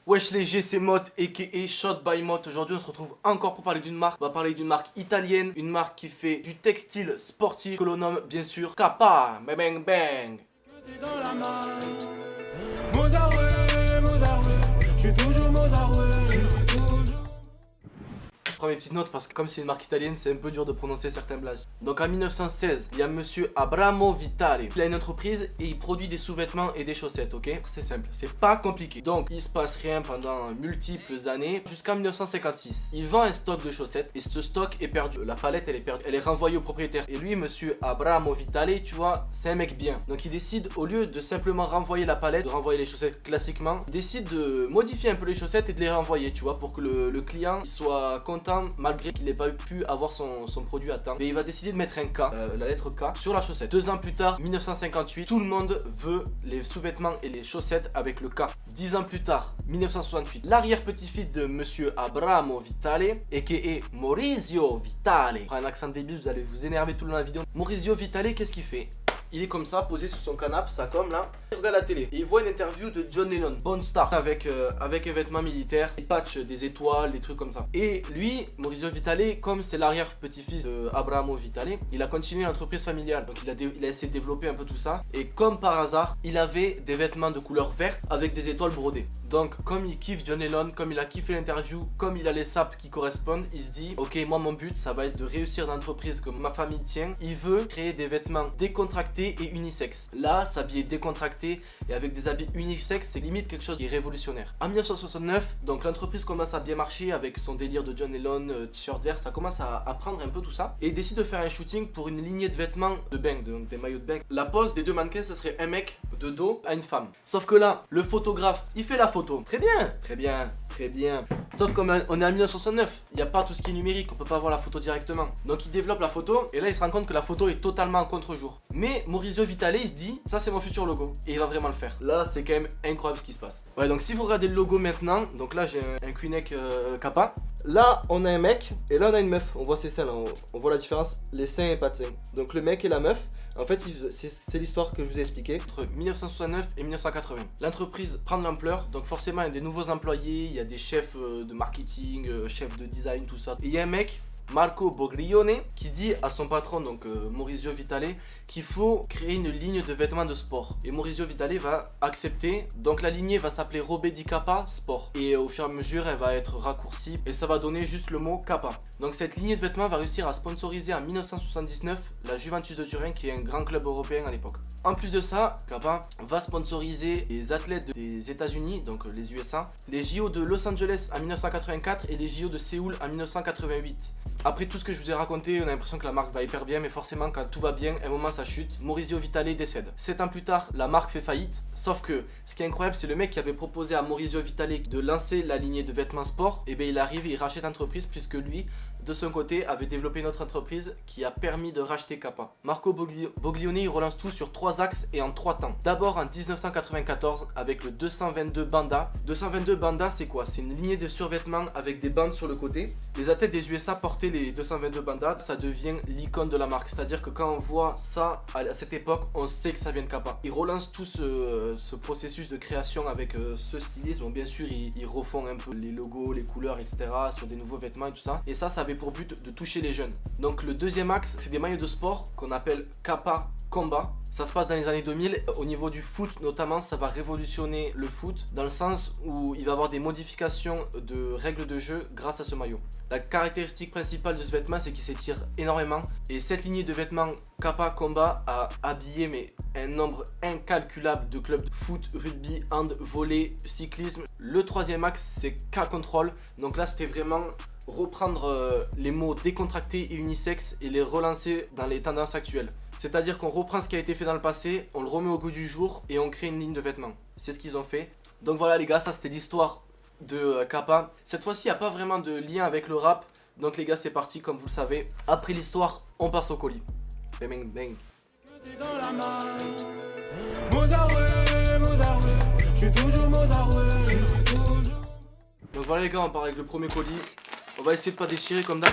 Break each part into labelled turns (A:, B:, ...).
A: Wesh les G, c'est Mot aka Shot by Mot. Aujourd'hui on se retrouve encore pour parler d'une marque. On va parler d'une marque italienne, une marque qui fait du textile sportif que l'on nomme bien sûr Kappa. Bang bang bang. Je prends mes petites notes parce que comme c'est une marque italienne, c'est un peu dur de prononcer certains blases. Donc en 1916, il y a monsieur Abramo Vitale. Il a une entreprise et il produit des sous-vêtements et des chaussettes, ok? C'est simple, c'est pas compliqué. Donc il se passe rien pendant multiples années jusqu'à 1956. Il vend un stock de chaussettes et ce stock est perdu. La palette elle est perdue, elle est renvoyée au propriétaire. Et lui, monsieur Abramo Vitale, tu vois, c'est un mec bien. Donc il décide, au lieu de simplement renvoyer la palette, de renvoyer les chaussettes classiquement, il décide de modifier un peu les chaussettes et de les renvoyer, tu vois, pour que le client il soit content malgré qu'il n'ait pas pu avoir son produit à temps. Mais il va décider de mettre un K, la lettre K, sur la chaussette. 2 ans plus tard, 1958, tout le monde veut les sous-vêtements et les chaussettes avec le K. 10 ans plus tard, 1968, l'arrière-petit-fils de monsieur Abramo Vitale, aka Maurizio Vitale. Pour un accent débile, vous allez vous énerver tout le long de la vidéo. Maurizio Vitale, qu'est-ce qu'il fait? Il est comme ça, posé sur son canapé, ça comme là. Il regarde la télé et il voit une interview de John Lennon, Bon Star, avec un vêtement militaire, des patchs, des étoiles, des trucs comme ça. Et lui, Maurizio Vitale, comme c'est l'arrière-petit-fils d'Abramo Vitale, il a continué l'entreprise familiale. Donc il a essayé de développer un peu tout ça. Et comme par hasard, il avait des vêtements de couleur verte avec des étoiles brodées. Donc comme il kiffe John Lennon, comme il a kiffé l'interview, comme il a les sapes qui correspondent, il se dit ok, moi mon but ça va être de réussir dans l'entreprise que ma famille tient. Il veut créer des vêtements décontractés et unisexe. Là, s'habiller décontracté et avec des habits unisexe, c'est limite quelque chose qui est révolutionnaire. En 1969, donc l'entreprise commence à bien marcher avec son délire de John Lennon, t-shirt vert, ça commence à prendre un peu tout ça et il décide de faire un shooting pour une lignée de vêtements de bang, donc des maillots de bang. La pose des deux mannequins, ce serait un mec de dos à une femme. Sauf que là, le photographe, il fait la photo. Très bien, très bien, très bien. Sauf qu'on est en 1969, il n'y a pas tout ce qui est numérique, on peut pas voir la photo directement. Donc il développe la photo et là il se rend compte que la photo est totalement en contre-jour. Mais Maurizio Vitale il se dit ça c'est mon futur logo et il va vraiment le faire. Là c'est quand même incroyable ce qui se passe. Ouais, donc si vous regardez le logo maintenant, donc là j'ai un Q-neck Kappa. Là on a un mec et là on a une meuf. On voit ses seins là, on voit la différence, les seins et pas de seins. Donc le mec et la meuf, en fait c'est l'histoire que je vous ai expliqué. Entre 1969 et 1980, l'entreprise prend de l'ampleur, donc forcément il y a des nouveaux employés, il y a des chefs de marketing, chefs de design, tout ça. Et il y a un mec, Marco Boglione, qui dit à son patron, donc Maurizio Vitale, qu'il faut créer une ligne de vêtements de sport. Et Maurizio Vitale va accepter, donc la lignée va s'appeler Robe di Kappa Sport. Et au fur et à mesure, elle va être raccourcie et ça va donner juste le mot Kappa. Donc cette lignée de vêtements va réussir à sponsoriser en 1979 la Juventus de Turin, qui est un grand club européen à l'époque. En plus de ça, Kappa va sponsoriser les athlètes des États-Unis, donc les USA, les JO de Los Angeles en 1984 et les JO de Séoul en 1988. Après tout ce que je vous ai raconté, on a l'impression que la marque va hyper bien, mais forcément quand tout va bien, à un moment ça chute. Maurizio Vitale décède. 7 ans plus tard, la marque fait faillite, sauf que ce qui est incroyable, c'est le mec qui avait proposé à Maurizio Vitale de lancer la lignée de vêtements sport, et bien il arrive et il rachète l'entreprise puisque lui, de son côté, avait développé une autre entreprise qui a permis de racheter Kappa. Marco Boglione il relance tout sur 3 axes et en 3 temps. D'abord en 1994 avec le 222 Banda. 222 Banda c'est quoi? C'est une lignée de survêtements avec des bandes sur le côté. Les athlètes des USA portaient les 222 Banda, ça devient l'icône de la marque. C'est-à-dire que quand on voit ça à cette époque, on sait que ça vient de Kappa. Ils relancent tout ce processus de création avec ce stylisme. Bon, bien sûr, ils refont un peu les logos, les couleurs, etc. sur des nouveaux vêtements et tout ça. Et ça avait pour but de toucher les jeunes. Donc le deuxième axe, c'est des maillots de sport qu'on appelle Kappa Combat. Ça se passe dans les années 2000. Au niveau du foot notamment, ça va révolutionner le foot dans le sens où il va y avoir des modifications de règles de jeu grâce à ce maillot. La caractéristique principale de ce vêtement, c'est qu'il s'étire énormément. Et cette lignée de vêtements Kappa Combat a habillé mais un nombre incalculable de clubs de foot, rugby, hand, volley, cyclisme. Le troisième axe, c'est K-Control. Donc là, c'était vraiment reprendre les mots décontractés et unisexe et les relancer dans les tendances actuelles. C'est-à-dire qu'on reprend ce qui a été fait dans le passé, on le remet au goût du jour et on crée une ligne de vêtements. C'est ce qu'ils ont fait. Donc voilà les gars, ça c'était l'histoire de Kappa. Cette fois-ci, il n'y a pas vraiment de lien avec le rap. Donc les gars, c'est parti comme vous le savez. Après l'histoire, on passe au colis. Bang bang. Donc voilà les gars, on part avec le premier colis. On va essayer de pas déchirer comme d'hab.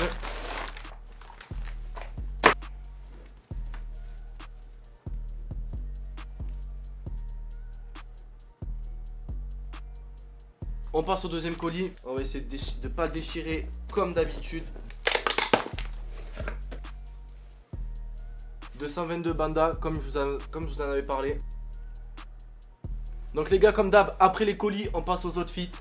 A: On passe au deuxième colis. On va essayer de ne pas le déchirer comme d'habitude. 222 bandas comme je vous en avais parlé. Donc les gars, comme d'hab, après les colis, on passe aux outfits.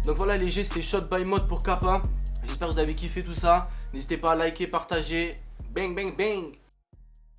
A: Donc voilà les G, c'était Shot by Mode pour Kappa. J'espère que vous avez kiffé tout ça. N'hésitez pas à liker, partager. Bang bang bang.